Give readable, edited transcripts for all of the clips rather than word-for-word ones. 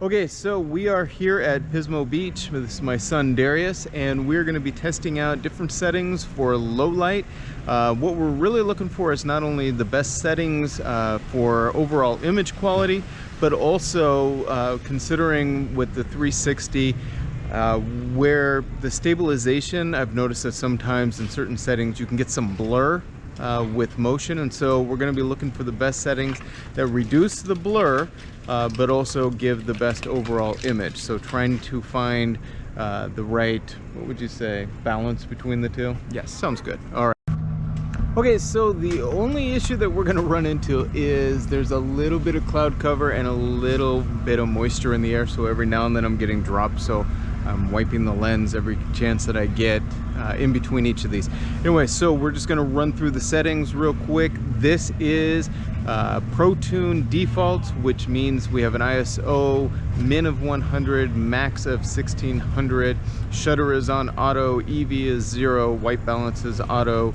Okay, so we are here at Pismo Beach. This is my son Darius, and we're going to be testing out different settings for low light. What we're really looking for is not only the best settings for overall image quality, but also considering with the 360 where the stabilization, I've noticed that sometimes in certain settings you can get some blur with motion, and so we're going to be looking for the best settings that reduce the blur but also give the best overall image. So trying to find the right, what would you say, balance between the two? Yes, sounds good. All right. Okay, so the only issue that we're going to run into is there's a little bit of cloud cover and a little bit of moisture in the air, so every now and then I'm getting dropped, so I'm wiping the lens every chance that I get in between each of these. Anyway, so we're just going to run through the settings real quick. This is Pro Tune default, which means we have an ISO min of 100, max of 1600. Shutter is on auto, EV is 0, white balance is auto,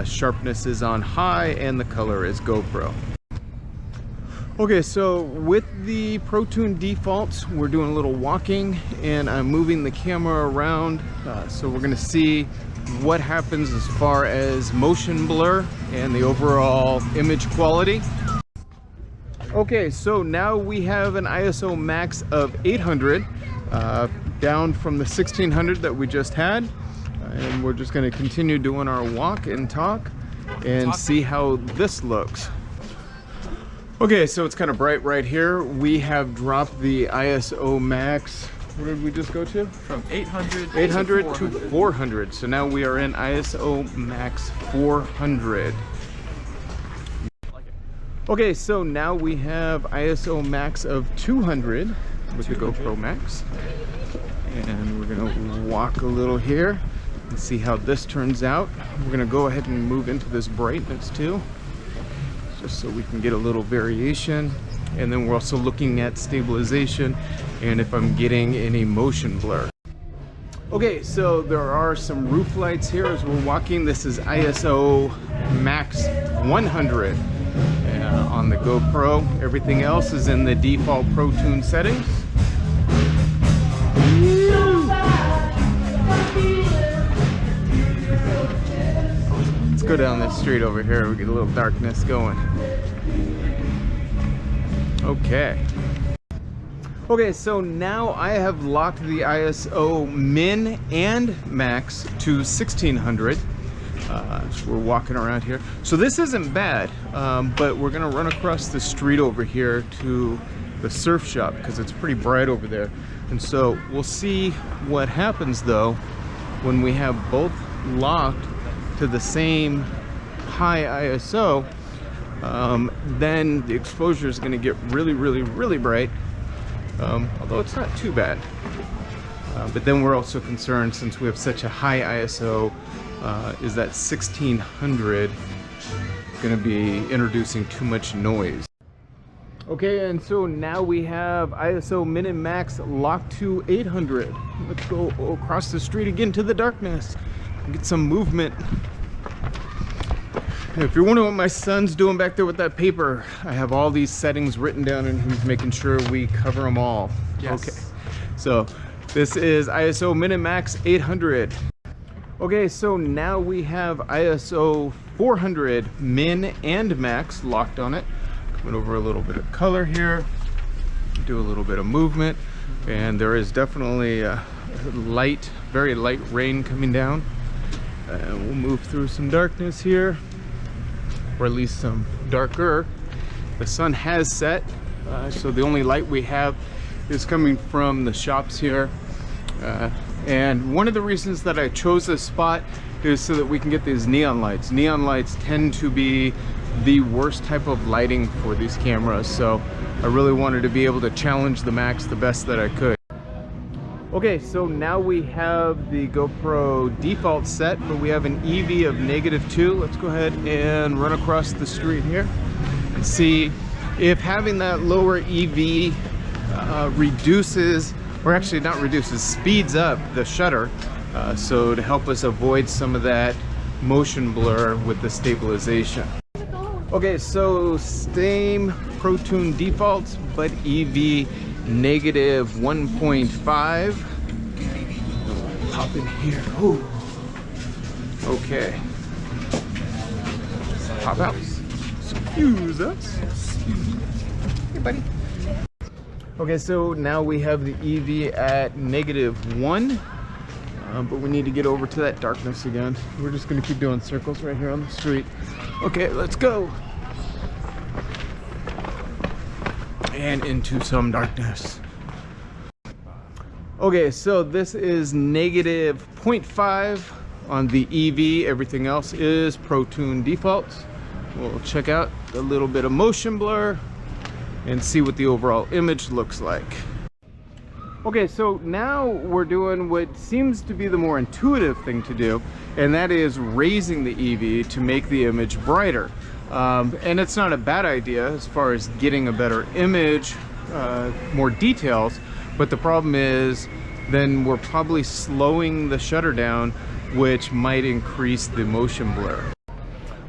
sharpness is on high, and the color is GoPro. Okay, so with the Pro Tune defaults, we're doing a little walking and I'm moving the camera around. So we're gonna see what happens as far as motion blur and the overall image quality. Okay, so now we have an ISO max of 800, down from the 1600 that we just had. And we're just gonna continue doing our walk and talk and see how this looks. Okay, so it's kind of bright right here. We have dropped the ISO max. Where did we just go to? From 800 to 400. So now we are in ISO max 400. Okay, so now we have ISO max of 200 with the GoPro Max. And we're gonna walk a little here and see how this turns out. We're gonna go ahead and move into this brightness too, just so we can get a little variation. And then we're also looking at stabilization and if I'm getting any motion blur. Okay, so there are some roof lights here as we're walking. This is ISO max 100 on the GoPro. Everything else is in the default Pro Tune settings. Let's go down this street over here. We get a little darkness going. Okay. Okay, so now I have locked the ISO min and max to 1600. So we're walking around here. So this isn't bad, but we're gonna run across the street over here to the surf shop because it's pretty bright over there. And so we'll see what happens though when we have both locked to the same high ISO. Then the exposure is going to get really bright, although it's not too bad. But then we're also concerned, since we have such a high ISO, is that 1600 going to be introducing too much noise. Okay, and so now we have ISO min and max locked to 800. Let's go across the street again to the darkness and get some movement. If you're wondering what my son's doing back there with that paper, I have all these settings written down and he's making sure we cover them all. Yes. Okay, so this is ISO min and max 800. Okay, so now we have ISO 400 min and max locked on it. Coming over a little bit of color here, do a little bit of movement, and there is definitely a light, very light rain coming down. And we'll move through some darkness here, or at least some darker. The sun has set, so the only light we have is coming from the shops here. And one of the reasons that I chose this spot is so that we can get these neon lights. Neon lights tend to be the worst type of lighting for these cameras, so I really wanted to be able to challenge the max the best that I could. Okay, so now we have the GoPro default set, but we have an EV of -2. Let's go ahead and run across the street here and see if having that lower EV reduces, or actually not reduces, speeds up the shutter, so to help us avoid some of that motion blur with the stabilization. Okay, so same Pro Tune defaults, but EV negative 1.5. Pop in here. Ooh. Okay. Pop out. Excuse us. Hey, buddy. Okay, so now we have the EV at -1, but we need to get over to that darkness again. We're just gonna keep doing circles right here on the street. Okay, let's go. And into some darkness. Okay, so this is -0.5 on the EV. Everything else is Pro Tune defaults. We'll check out a little bit of motion blur and see what the overall image looks like. Okay, so now we're doing what seems to be the more intuitive thing to do, and that is raising the EV to make the image brighter. And it's not a bad idea as far as getting a better image, more details, but the problem is then we're probably slowing the shutter down, which might increase the motion blur.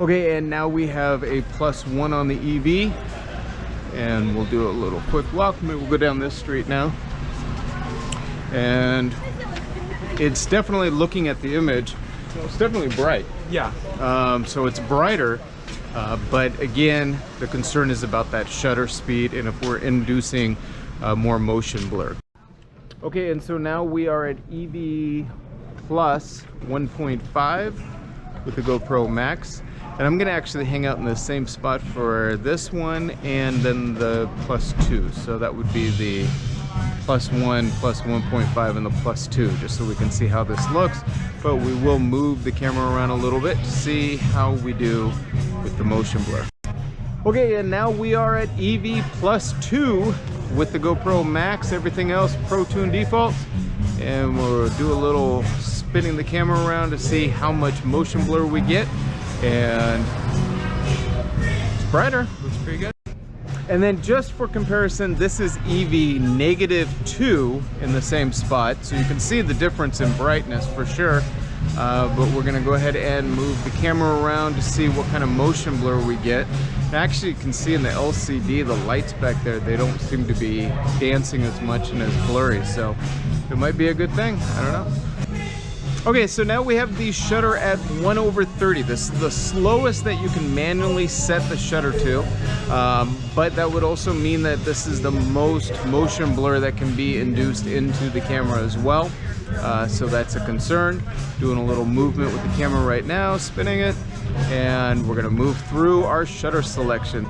Okay, and now we have a +1 on the EV, and we'll do a little quick walk. Maybe we'll go down this street now. And it's definitely, looking at the image, it's definitely bright. Yeah. So it's brighter, but again, the concern is about that shutter speed and if we're inducing more motion blur. Okay, and so now we are at EV plus 1.5 with the GoPro Max. And I'm gonna actually hang out in the same spot for this one and then the +2. So that would be the +1, +1.5, and the +2, just so we can see how this looks. But we will move the camera around a little bit to see how we do with the motion blur. Okay, and now we are at EV +2 with the GoPro Max, everything else Pro Tune defaults. And we'll do a little spinning the camera around to see how much motion blur we get. And it's brighter, looks pretty good. And then just for comparison, this is EV -2 in the same spot. So you can see the difference in brightness for sure. But we're gonna go ahead and move the camera around to see what kind of motion blur we get. And actually you can see in the LCD, the lights back there, they don't seem to be dancing as much and as blurry. So it might be a good thing, I don't know. Okay, so now we have the shutter at 1/30. This is the slowest that you can manually set the shutter to, but that would also mean that this is the most motion blur that can be induced into the camera as well. So that's a concern. Doing a little movement with the camera right now, spinning it, and we're gonna move through our shutter selection.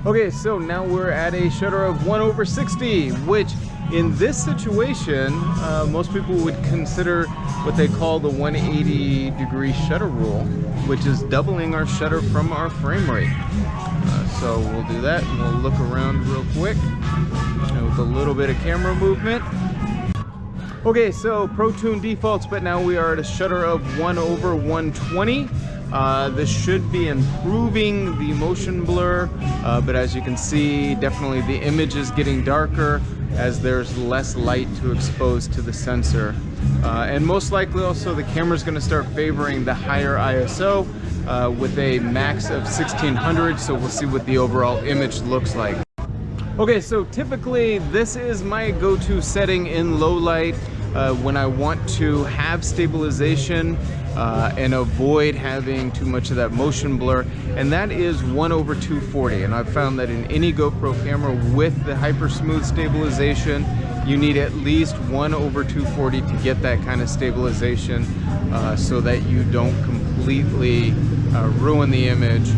Okay, so now we're at a shutter of 1/60, which in this situation, most people would consider what they call the 180-degree shutter rule, which is doubling our shutter from our frame rate. So we'll do that, and we'll look around real quick with a little bit of camera movement. Okay, so Pro Tune defaults, but now we are at a shutter of 1/120. This should be improving the motion blur, but as you can see, definitely the image is getting darker as there's less light to expose to the sensor. And most likely also the camera's gonna start favoring the higher ISO with a max of 1600, so we'll see what the overall image looks like. Okay, so typically this is my go-to setting in low light when I want to have stabilization and avoid having too much of that motion blur, and that is 1/240. And I've found that in any GoPro camera with the hyper smooth stabilization, you need at least 1/240 to get that kind of stabilization so that you don't completely ruin the image.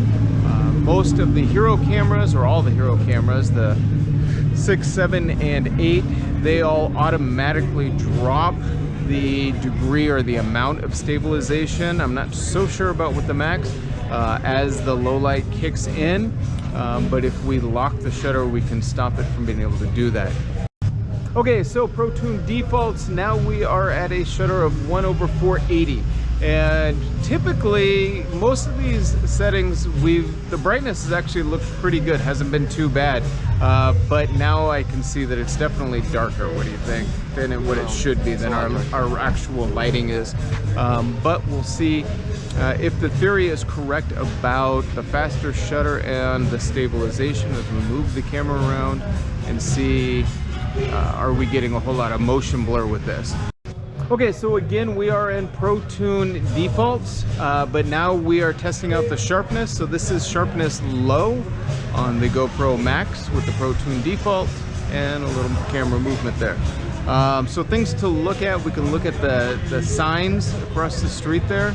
Most of the hero cameras, or all the hero cameras, the 6, 7, and 8, they all automatically drop the degree or the amount of stabilization. I'm not so sure about with the Max as the low light kicks in, but if we lock the shutter, we can stop it from being able to do that. Okay, so Pro Tune defaults, now we are at a shutter of 1/480. And typically, most of these settings, the brightness has actually looked pretty good, hasn't been too bad. But now I can see that it's definitely darker, what do you think, than what it should be, than our actual lighting is. But we'll see if the theory is correct about the faster shutter and the stabilization as we move the camera around and see are we getting a whole lot of motion blur with this. Okay, so again, we are in Pro Tune defaults, but now we are testing out the sharpness. So this is sharpness low on the GoPro Max with the Pro Tune default and a little camera movement there. So things to look at, we can look at the signs across the street there,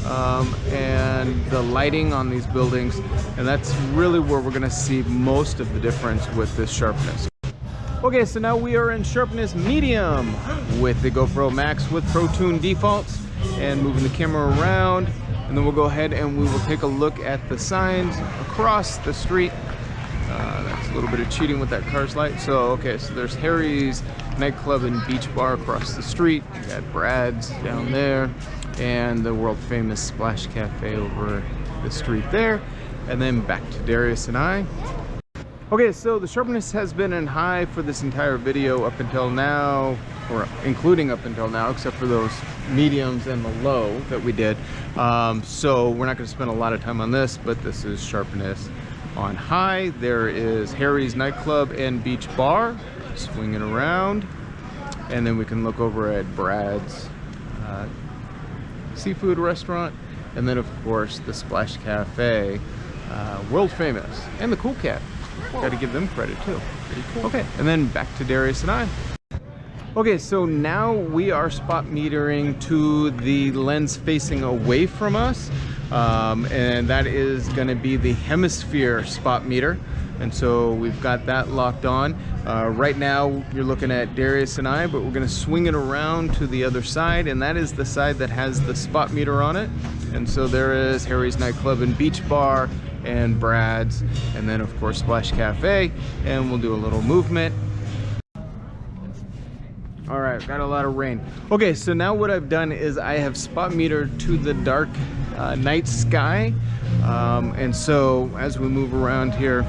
and the lighting on these buildings, and that's really where we're gonna see most of the difference with this sharpness. Okay, so now we are in sharpness medium with the GoPro Max with Pro Tune defaults and moving the camera around, and then we'll go ahead and we will take a look at the signs across the street. That's a little bit of cheating with that car's light. So, okay, so there's Harry's nightclub and beach bar across the street. You got Brad's down there, and the world famous Splash Cafe over the street there. And then back to Darius and I. Okay, so the sharpness has been in high for this entire video up until now, or including up until now, except for those mediums and the low that we did. So we're not going to spend a lot of time on this, but this is sharpness on high. There is Harry's nightclub and beach bar, swinging around, and then we can look over at Brad's seafood restaurant, and then of course the Splash Cafe, world famous, and the Cool Cat. Got to give them credit too. Pretty cool. Okay, and then back to Darius and I. Okay, so now we are spot metering to the lens facing away from us, and that is going to be the hemisphere spot meter, and so we've got that locked on. Right now you're looking at Darius and I, but we're going to swing it around to the other side, and that is the side that has the spot meter on it. And so there is Harry's nightclub and beach bar and Brad's, and then of course Splash Cafe, and we'll do a little movement. All right, got a lot of rain. Okay, so now what I've done is I have spot metered to the dark night sky, and so as we move around here,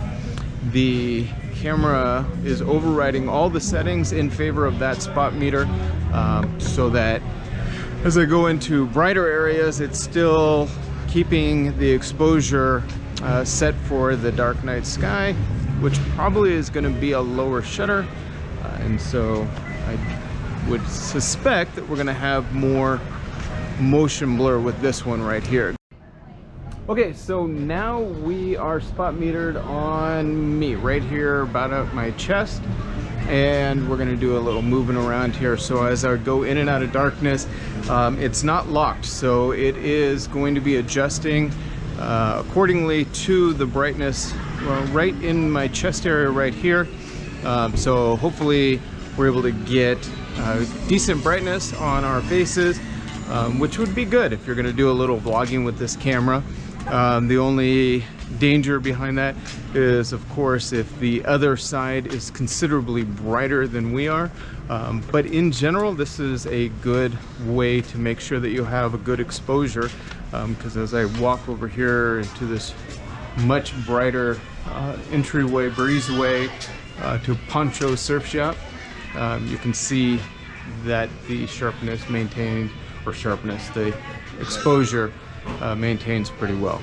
the camera is overriding all the settings in favor of that spot meter, so that as I go into brighter areas, it's still keeping the exposure set for the dark night sky, which probably is going to be a lower shutter, and so I would suspect that we're going to have more motion blur with this one right here. Okay, so now we are spot metered on me right here about at my chest, and we're going to do a little moving around here. So as I go in and out of darkness, it's not locked, so it is going to be adjusting accordingly to the brightness, well, right in my chest area right here. So hopefully we're able to get decent brightness on our faces, which would be good if you're going to do a little vlogging with this camera. The only danger behind that is, of course, if the other side is considerably brighter than we are. But in general, this is a good way to make sure that you have a good exposure, because as I walk over here into this much brighter entryway, breezeway to Poncho Surf Shop, you can see that the sharpness maintained, or sharpness, the exposure maintains pretty well.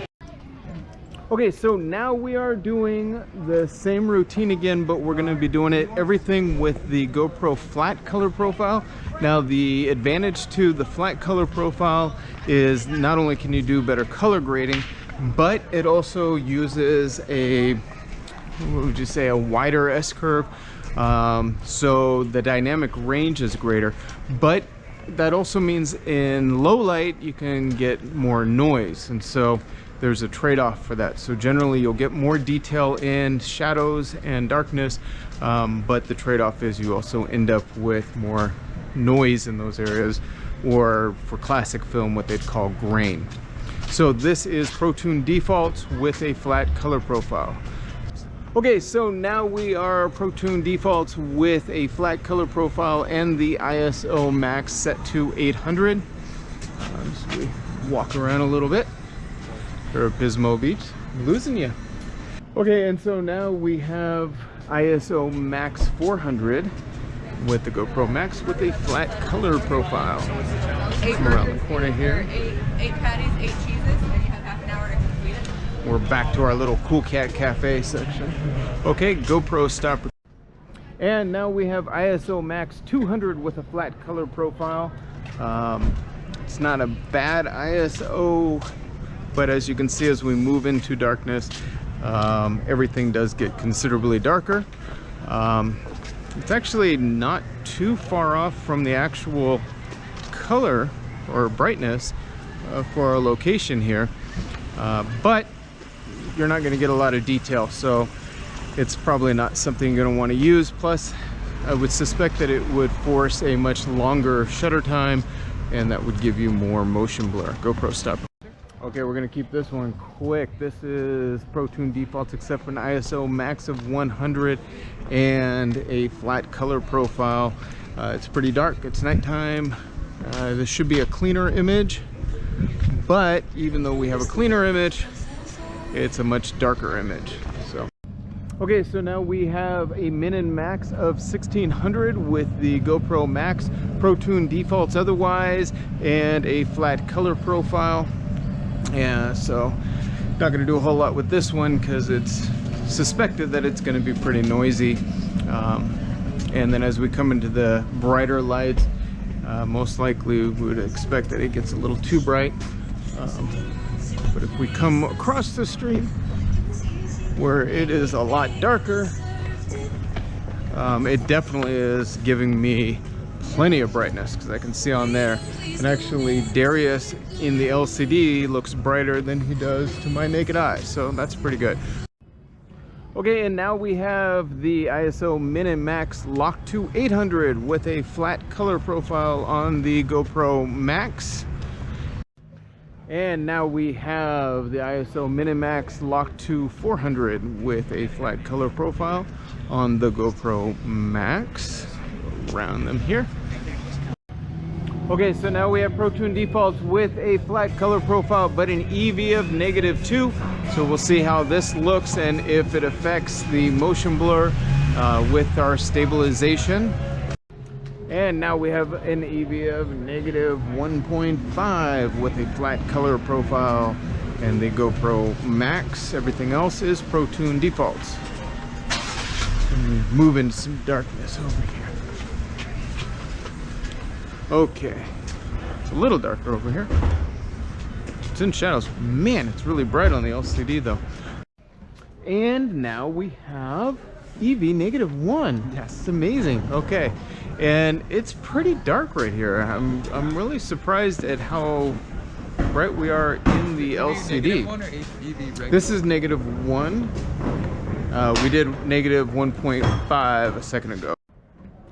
Okay, so now we are doing the same routine again, but we're going to be doing it everything with the GoPro flat color profile. Now the advantage to the flat color profile is not only can you do better color grading, but it also uses a, what would you say, a wider S-curve, so the dynamic range is greater, but that also means in low light you can get more noise, and so there's a trade-off for that. So generally you'll get more detail in shadows and darkness, but the trade-off is you also end up with more noise in those areas, or for classic film what they'd call grain. So this is Pro Tune defaults with a flat color profile. Okay, so now we are Pro Tune defaults with a flat color profile and the ISO max set to 800. So we walk around a little bit. Or Pismo Beach, losing you. Okay, and so now we have ISO max 400 with the GoPro Max with a flat color profile. Come around the corner here. 8 patties, 8 cheeses, and you have half an hour to complete it. We're back to our little Cool Cat Cafe section. Okay, GoPro stop. And now we have ISO max 200 with a flat color profile. It's not a bad ISO, but as you can see, as we move into darkness, everything does get considerably darker. It's actually not too far off from the actual color or brightness for our location here, but you're not going to get a lot of detail, so it's probably not something you're going to want to use. Plus, I would suspect that it would force a much longer shutter time, and that would give you more motion blur. GoPro, stop. Okay, we're going to keep this one quick. This is ProTune defaults except for an ISO max of 100 and a flat color profile. It's pretty dark. It's nighttime. This should be a cleaner image, but even though we have a cleaner image, it's a much darker image. So okay, so now we have a min and max of 1600 with the GoPro Max, ProTune defaults otherwise, and a flat color profile. Yeah, so not going to do a whole lot with this one because it's suspected that it's going to be pretty noisy. And then as we come into the brighter lights, most likely we would expect that it gets a little too bright. But if we come across the street where it is a lot darker, it definitely is giving me plenty of brightness, because I can see on there. And actually Darius in the LCD looks brighter than he does to my naked eye, so that's pretty good. Okay, and now we have the ISO min and max locked to 800 with a flat color profile on the GoPro Max. And now we have the ISO min and max locked to 400 with a flat color profile on the GoPro Max. Around them here. Okay, so now we have ProTune defaults with a flat color profile but an EV of -2. So we'll see how this looks and if it affects the motion blur with our stabilization. And now we have an EV of -1.5 with a flat color profile and the GoPro Max. Everything else is ProTune defaults. Move into some darkness over here. Okay, it's a little darker over here. It's in shadows. Man, it's really bright on the LCD though. And now we have EV -1. That's amazing. Okay, and it's pretty dark right here. I'm really surprised at how bright we are in the LCD. This is -1. We did -1.5 a second ago.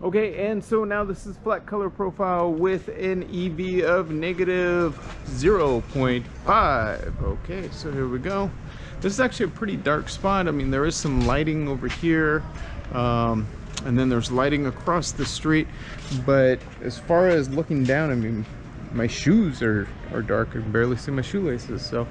Okay, and so now this is flat color profile with an EV of -0.5. Okay, so here we go. This is actually a pretty dark spot. I mean, there is some lighting over here, and then there's lighting across the street. But as far as looking down, I mean, my shoes are dark. I can barely see my shoelaces, so.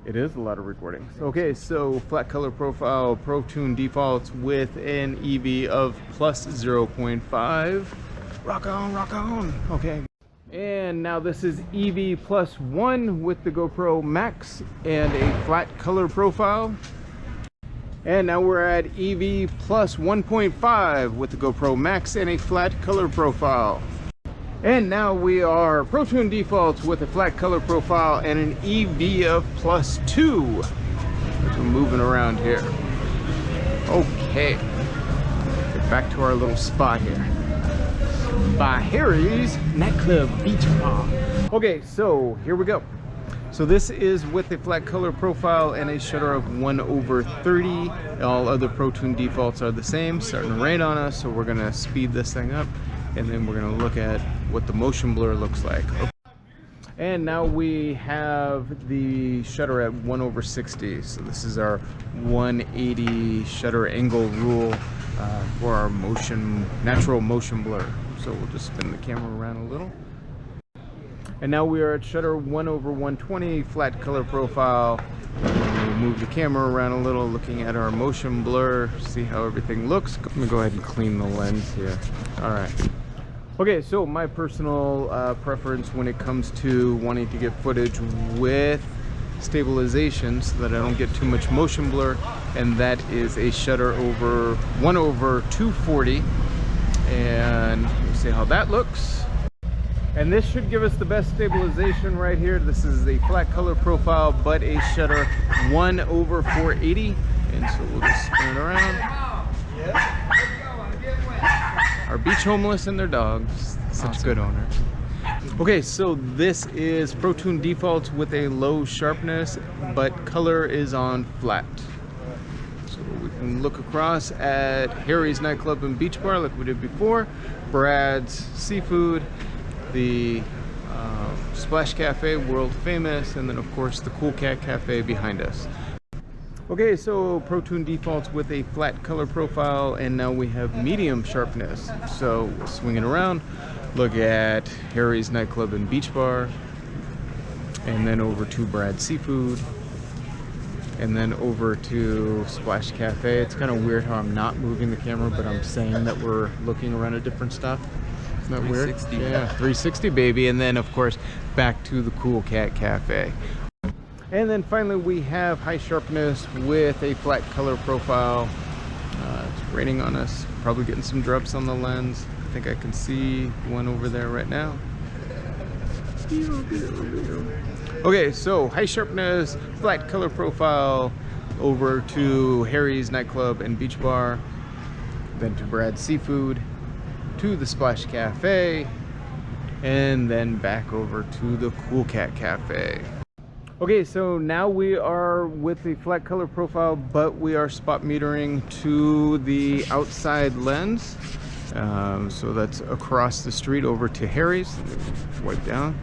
It is a lot of recordings. Okay, so flat color profile, ProTune defaults with an EV of +0.5. Rock on, rock on. Okay. And now this is EV +1 with the GoPro Max and a flat color profile. And now we're at EV +1.5 with the GoPro Max and a flat color profile. And now we are ProTune defaults with a flat color profile and an EV of +2 as we're moving around here. Okay, get back to our little spot here by Harry's Nightclub Beach Bar. Okay, so here we go. So this is with a flat color profile and a shutter of 1/30. All other ProTune defaults are the same. Starting to rain on us, so we're gonna speed this thing up, and then we're gonna look at what the motion blur looks like. Okay. And now we have the shutter at 1/60. So this is our 180 shutter angle rule for our natural motion blur. So we'll just spin the camera around a little. And now we are at shutter 1/120, flat color profile. We'll move the camera around a little, looking at our motion blur, see how everything looks. Let me go ahead and clean the lens here. All right. Okay, so my personal preference when it comes to wanting to get footage with stabilization so that I don't get too much motion blur and that is a shutter over 1/240. And we'll see how that looks. And this should give us the best stabilization right here. This is a flat color profile, but a shutter 1/480. And so we'll just spin it around. Our beach homeless and their dogs. Such Awesome. good owners. Okay, so this is ProTune defaults with a low sharpness, but color is on flat. So we can look across at Harry's Nightclub and Beach Bar like we did before, Brad's Seafood, the Splash Cafe, world famous, and then of course the Cool Cat Cafe behind us. Okay, so ProTune defaults with a flat color profile, and now we have medium sharpness. So we'll swing it around, look at Harry's Nightclub and Beach Bar, and then over to Brad's Seafood, and then over to Splash Cafe. It's kind of weird how I'm not moving the camera, but I'm saying that we're looking around at different stuff. Isn't that weird? 360. Yeah, 360 baby. And then of course back to the Cool Cat Cafe. And then finally we have high sharpness with a flat color profile. It's raining on us, probably getting some drops on the lens. I think I can see one over there right now. Okay, so high sharpness, flat color profile, over to Harry's Nightclub and Beach Bar, then to Brad's Seafood, to the Splash Cafe, and then back over to the Cool Cat Cafe. Okay, so now we are with the flat color profile, but we are spot metering to the outside lens. So that's across the street over to Harry's. Wipe down.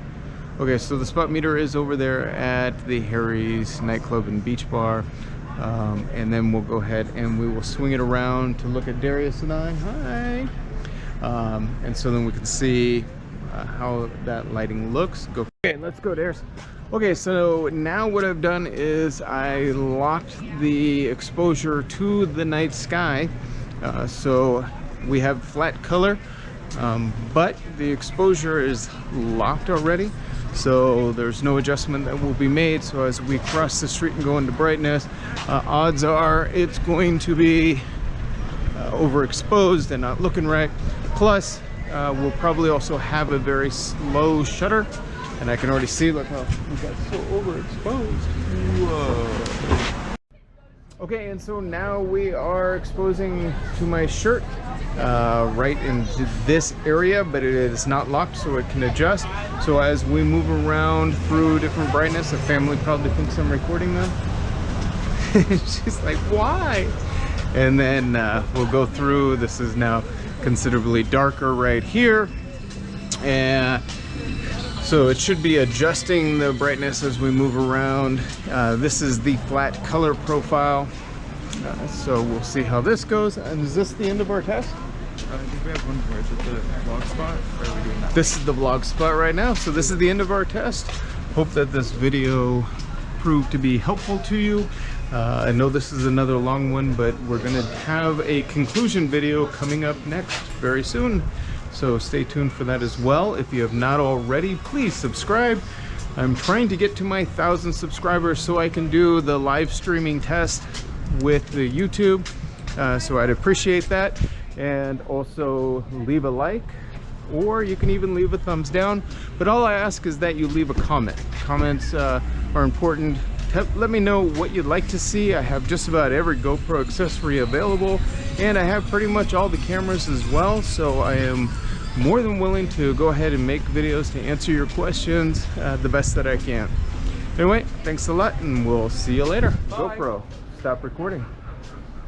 Okay, so the spot meter is over there at the Harry's Nightclub and Beach Bar. And then we'll go ahead and we will swing it around to look at Darius and I. Hi. And so then we can see how that lighting looks. Go. Okay, let's go, Darius. Okay, so now what I've done is I locked the exposure to the night sky. So we have flat color, but the exposure is locked already. So there's no adjustment that will be made. So as we cross the street and go into brightness, odds are it's going to be overexposed and not looking right. Plus, we'll probably also have a very slow shutter. And I can already see, look how we got so overexposed. Whoa. Okay, and so now we are exposing to my shirt right into this area, but it is not locked, so it can adjust. So as we move around through different brightness, the family probably thinks I'm recording them. She's like, why? And then we'll go through. This is now considerably darker right here. And so it should be adjusting the brightness as we move around. This is the flat color profile. So we'll see how this goes. And is this the end of our test? I think we have one more. Is it the vlog spot? Or are we doing that? This is the vlog spot right now. So this is the end of our test. Hope that this video proved to be helpful to you. I know this is another long one, but we're gonna have a conclusion video coming up next very soon. So stay tuned for that as well. If you have not already, please subscribe. I'm trying to get to my 1,000 subscribers so I can do the live streaming test with the YouTube. So I'd appreciate that. And also leave a like, or you can even leave a thumbs down. But all I ask is that you leave a comment. Comments are important. Let me know what you'd like to see. I have just about every GoPro accessory available, and I have pretty much all the cameras as well. So I am more than willing to go ahead and make videos to answer your questions the best that I can. Anyway, thanks a lot, and we'll see you later. Bye. GoPro, stop recording.